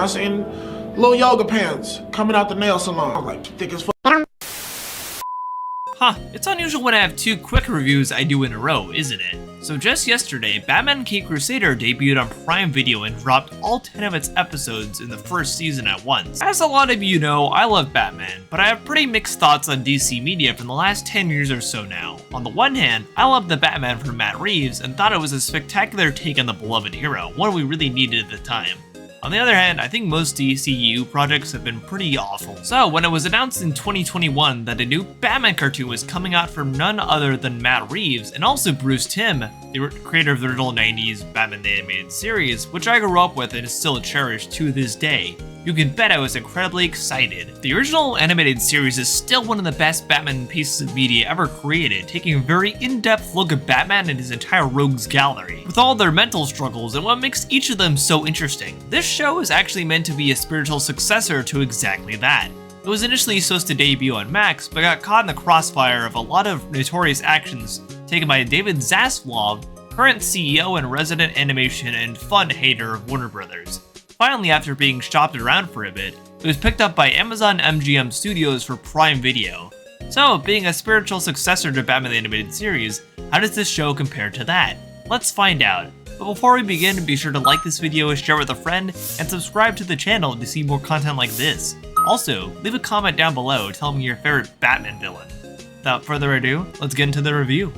I seen little yoga pants coming out the nail salon. I was like, thick as fuck. Huh, it's unusual when I have two quick reviews I do in a row, isn't it? So just yesterday, Batman Caped Crusader debuted on Prime Video and dropped all 10 of its episodes in the first season at once. As a lot of you know, I love Batman, but I have pretty mixed thoughts on DC media from the last 10 years or so now. On the one hand, I love the Batman from Matt Reeves and thought it was a spectacular take on the beloved hero, one we really needed at the time. On the other hand, I think most DCU projects have been pretty awful. So when it was announced in 2021 that a new Batman cartoon was coming out from none other than Matt Reeves and also Bruce Timm, the creator of the original 90s Batman the Animated Series, which I grew up with and still cherish to this day, you can bet I was incredibly excited. The original animated series is still one of the best Batman pieces of media ever created, taking a very in-depth look at Batman and his entire rogues gallery, with all their mental struggles and what makes each of them so interesting. This show is actually meant to be a spiritual successor to exactly that. It was initially supposed to debut on Max, but got caught in the crossfire of a lot of notorious actions taken by David Zaslav, current CEO and resident animation and fun hater of Warner Brothers. Finally, after being shopped around for a bit, it was picked up by Amazon MGM Studios for Prime Video. So, being a spiritual successor to Batman the Animated Series, how does this show compare to that? Let's find out. But before we begin, be sure to like this video, share with a friend, and subscribe to the channel to see more content like this. Also, leave a comment down below telling me your favorite Batman villain. Without further ado, let's get into the review.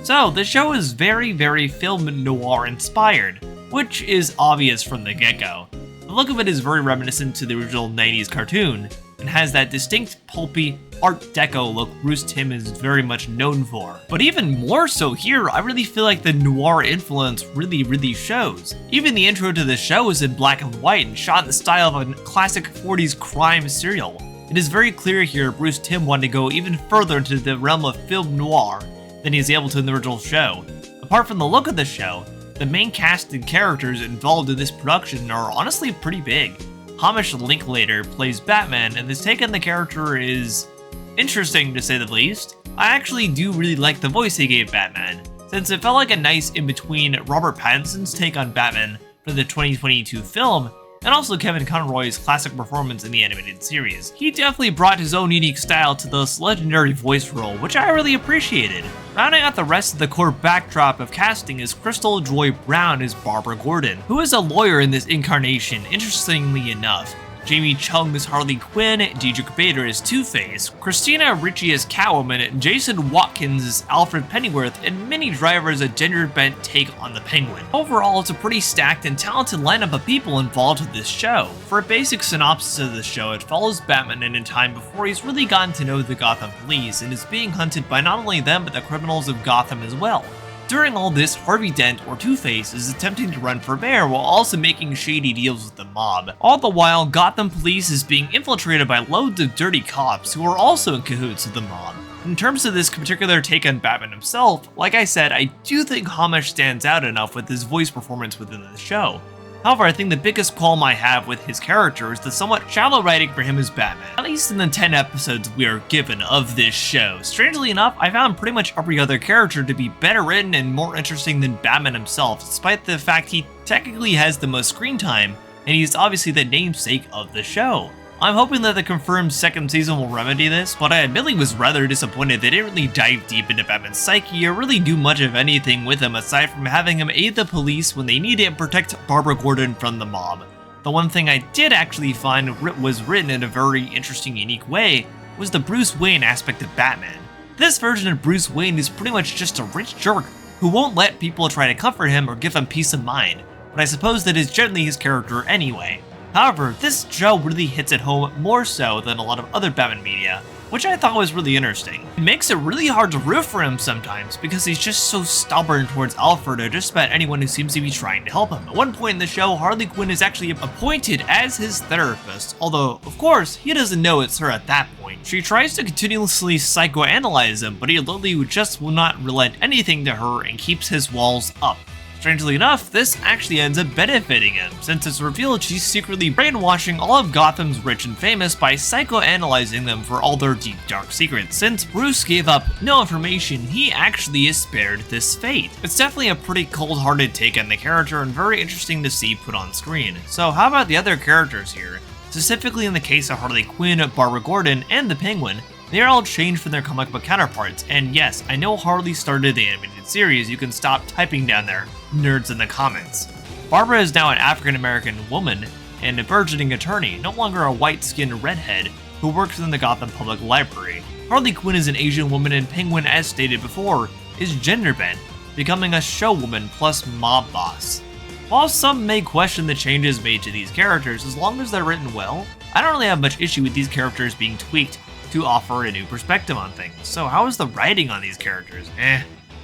So, the show is very film noir inspired, which is obvious from the get-go. The look of it is very reminiscent to the original 90s cartoon, and has that distinct pulpy Art Deco look Bruce Timm is very much known for. But even more so here, I really feel like the noir influence really shows. Even the intro to the show is in black and white and shot in the style of a classic 40s crime serial. It is very clear here Bruce Timm wanted to go even further into the realm of film noir than he is able to in the original show. Apart from the look of the show, the main cast and characters involved in this production are honestly pretty big. Hamish Linklater plays Batman, and his take on the character is interesting to say the least. I actually do really like the voice he gave Batman, since it felt like a nice in-between Robert Pattinson's take on Batman for the 2022 film, and also Kevin Conroy's classic performance in the animated series. He definitely brought his own unique style to this legendary voice role, which I really appreciated. Rounding out the rest of the core backdrop of casting is Crystal Joy Brown as Barbara Gordon, who is a lawyer in this incarnation, interestingly enough. Jamie Chung as Harley Quinn, Diedrich Bader as Two-Face, Christina Ricci as Catwoman, Jason Watkins as Alfred Pennyworth, and Minnie Driver as a gender-bent take on the Penguin. Overall, it's a pretty stacked and talented lineup of people involved with this show. For a basic synopsis of the show, it follows Batman in a time before he's really gotten to know the Gotham police and is being hunted by not only them but the criminals of Gotham as well. During all this, Harvey Dent, or Two-Face, is attempting to run for mayor while also making shady deals with the mob. All the while, Gotham Police is being infiltrated by loads of dirty cops who are also in cahoots with the mob. In terms of this particular take on Batman himself, like I said, I do think Hamish stands out enough with his voice performance within the show. However, I think the biggest qualm I have with his character is the somewhat shallow writing for him as Batman, at least in the 10 episodes we are given of this show. Strangely enough, I found pretty much every other character to be better written and more interesting than Batman himself, despite the fact he technically has the most screen time, and he's obviously the namesake of the show. I'm hoping that the confirmed second season will remedy this, but I admittedly was rather disappointed they didn't really dive deep into Batman's psyche or really do much of anything with him aside from having him aid the police when they need it and protect Barbara Gordon from the mob. The one thing I did actually find was written in a very interesting, unique way was the Bruce Wayne aspect of Batman. This version of Bruce Wayne is pretty much just a rich jerk who won't let people try to comfort him or give him peace of mind, but I suppose that is generally his character anyway. However, this show really hits it home more so than a lot of other Batman media, which I thought was really interesting. It makes it really hard to root for him sometimes because he's just so stubborn towards Alfred or just about anyone who seems to be trying to help him. At one point in the show, Harley Quinn is actually appointed as his therapist, although, of course, he doesn't know it's her at that point. She tries to continuously psychoanalyze him, but he literally just will not relent anything to her and keeps his walls up. Strangely enough, this actually ends up benefiting him, since it's revealed she's secretly brainwashing all of Gotham's rich and famous by psychoanalyzing them for all their deep dark secrets. Since Bruce gave up no information, he actually is spared this fate. It's definitely a pretty cold-hearted take on the character and very interesting to see put on screen. So how about the other characters here? Specifically in the case of Harley Quinn, Barbara Gordon, and the Penguin, they are all changed from their comic book counterparts, and yes, I know Harley started the animated series, you can stop typing down there, nerds in the comments. Barbara is now an African-American woman and a burgeoning attorney, no longer a white-skinned redhead who works in the Gotham Public Library. Harley Quinn is an Asian woman, and Penguin, as stated before, is gender-bent, becoming a showwoman plus mob boss. While some may question the changes made to these characters, as long as they're written well, I don't really have much issue with these characters being tweaked to offer a new perspective on things. So how is the writing on these characters?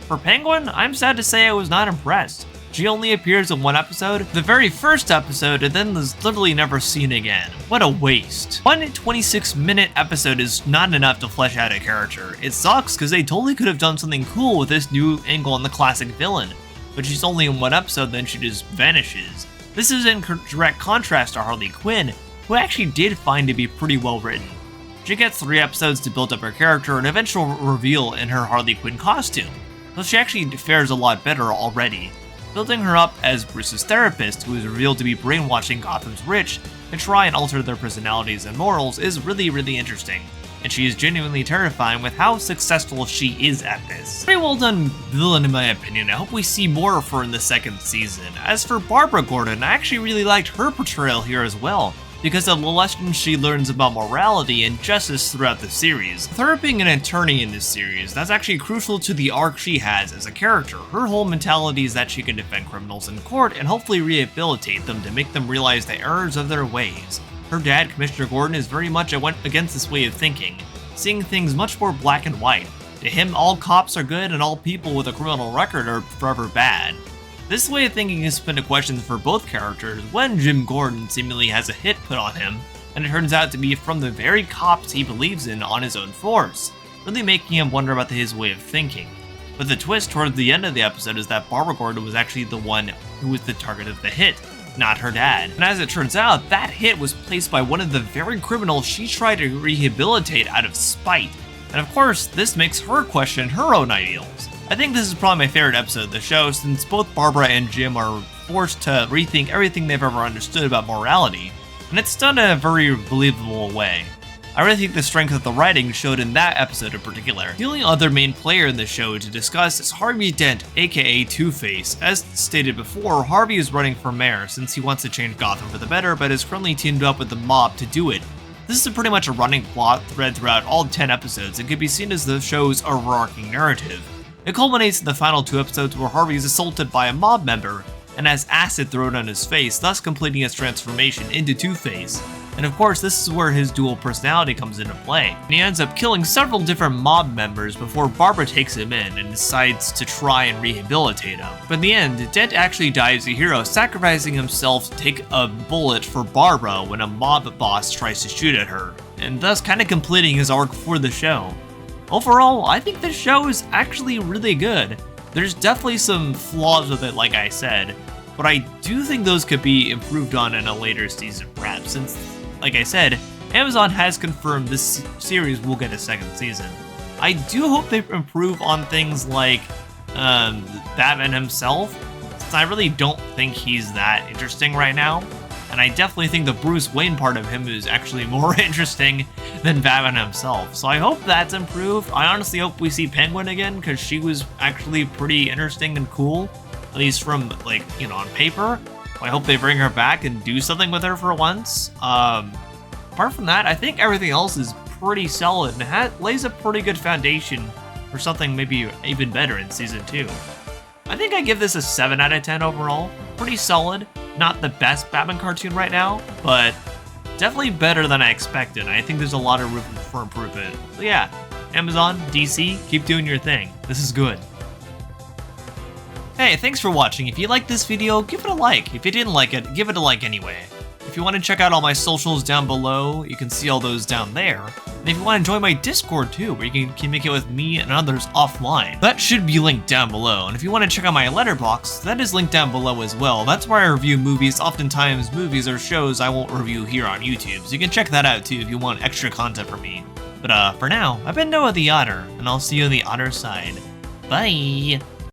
For Penguin, I'm sad to say I was not impressed. She only appears in one episode, the very first episode, and then is literally never seen again. What a waste. One 26-minute episode is not enough to flesh out a character. It sucks because they totally could have done something cool with this new angle on the classic villain, but she's only in one episode, then she just vanishes. This is in direct contrast to Harley Quinn, who I actually did find to be pretty well written. She gets 3 episodes to build up her character and eventual reveal in her Harley Quinn costume, so she actually fares a lot better already. Building her up as Bruce's therapist, who is revealed to be brainwashing Gotham's rich to try and alter their personalities and morals, is really interesting, and she is genuinely terrifying with how successful she is at this. Pretty well done villain in my opinion. I hope we see more of her in the 2nd season. As for Barbara Gordon, I actually really liked her portrayal here as well, because of the lessons she learns about morality and justice throughout the series. With her being an attorney in this series, that's actually crucial to the arc she has as a character. Her whole mentality is that she can defend criminals in court and hopefully rehabilitate them to make them realize the errors of their ways. Her dad, Commissioner Gordon, is very much against this way of thinking, seeing things much more black and white. To him, all cops are good and all people with a criminal record are forever bad. This way of thinking is put into question for both characters when Jim Gordon seemingly has a hit put on him, and it turns out to be from the very cops he believes in on his own force, really making him wonder about his way of thinking. But the twist towards the end of the episode is that Barbara Gordon was actually the one who was the target of the hit, not her dad. And as it turns out, that hit was placed by one of the very criminals she tried to rehabilitate out of spite. And of course, this makes her question her own ideals. I think this is probably my favorite episode of the show, since both Barbara and Jim are forced to rethink everything they've ever understood about morality, and it's done in a very believable way. I really think the strength of the writing showed in that episode in particular. The only other main player in the show to discuss is Harvey Dent, aka Two-Face. As stated before, Harvey is running for mayor since he wants to change Gotham for the better, but is currently teamed up with the mob to do it. This is pretty much a running plot thread throughout all 10 episodes and can be seen as the show's overarching narrative. It culminates in the final 2 episodes where Harvey is assaulted by a mob member and has acid thrown on his face, thus completing his transformation into Two-Face. And of course, this is where his dual personality comes into play. And he ends up killing several different mob members before Barbara takes him in and decides to try and rehabilitate him. But in the end, Dent actually dies a hero, sacrificing himself to take a bullet for Barbara when a mob boss tries to shoot at her, and thus kind of completing his arc for the show. Overall, I think this show is actually really good. There's definitely some flaws with it, like I said, but I do think those could be improved on in a later season perhaps, since, like I said, Amazon has confirmed this series will get a 2nd season. I do hope they improve on things like Batman himself, since I really don't think he's that interesting right now. And I definitely think the Bruce Wayne part of him is actually more interesting than Batman himself. So I hope that's improved. I honestly hope we see Penguin again, because she was actually pretty interesting and cool, at least from, like, you know, on paper. I hope they bring her back and do something with her for once. Apart from that, I think everything else is pretty solid and lays a pretty good foundation for something maybe even better in season 2. I think I give this a 7 out of 10 overall. Pretty solid. Not the best Batman cartoon right now, but definitely better than I expected. I think there's a lot of room for improvement. So yeah, Amazon, DC, keep doing your thing. This is good. Hey, thanks for watching. If you liked this video, give it a like. If you didn't like it, give it a like anyway. If you want to check out all my socials down below, you can see all those down there. And if you want to join my Discord too, where you can communicate with me and others offline, that should be linked down below. And if you want to check out my letterbox, that is linked down below as well. That's where I review movies, oftentimes movies or shows I won't review here on YouTube. So you can check that out too if you want extra content from me. But for now, I've been Noah the Otter, and I'll see you on the otter side. Bye!